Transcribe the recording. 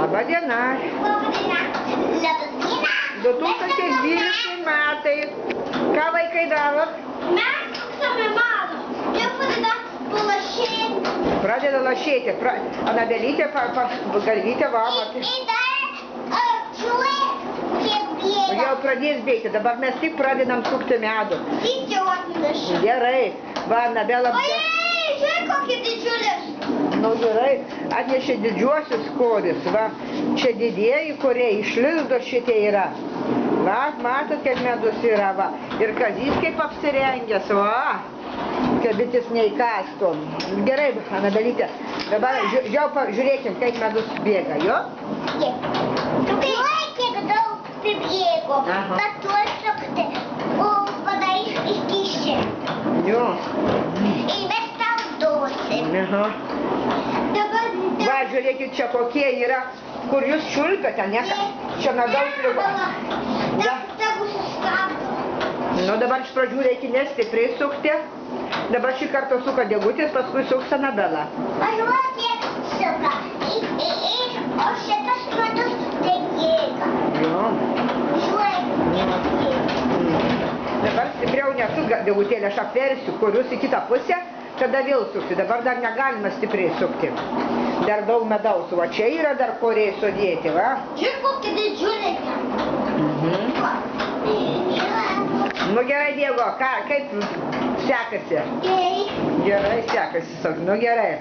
Labą dieną. Labą dieną. 2012 metai. Ką vaikai daro? Mes suksame mano. Jau pradeda palašėti. Pradeda lašėti. Anabelytė, galvytė, va, matai. Ir dar čiulai bėga. Jau pradės bėgti. Dabar mes tik pradedam sukti medų. Didžiuotis. Gerai. Va, Anabela. Ojei, žiūrėk, kokį didžiulis. Nu gerai, atnešė didžiuosius koris, va, čia didieji koriai, iš lizdo šitie yra. Va, matot, kaip medus yra, va. Ir Kazys kaip apsirengęs, va, kad bitis neįkastų. Gerai, Anabelytė, dabar žiūrėkim, kaip medus bėga, jo? Oi, kiek daug pribėgo, bet tuoj sukti, o padarys įkišti. Jo. Ir mes tau duosim. Aha. Dabar... Va, žiūrėkit, čia kokie yra, kur jūs čiulpiate, ne? Čia medaus liuba. Tegu sustabdo. Nu, dabar iš pradžių reikia nestipriai sukti. Dabar šį kartą suka Degutis, paskui suks Anabela. Pažiūrėk, kiek suka. O šitas medus tai jėga. Jo. Žiūrėk. Dabar stipriau nesuk, Degutėlė, aš apversiu kurius į kitą pusę, tada vėl sukti. Dabar dar negalima stipriai sukti. Dar daug medaus. Va čia yra dar koriai sudėti, va. Žiūrėk, kokie didžiuliai. Nu gerai, Diego, kaip sekasi? Gerai. Gerai sekasi, sak, nu gerai.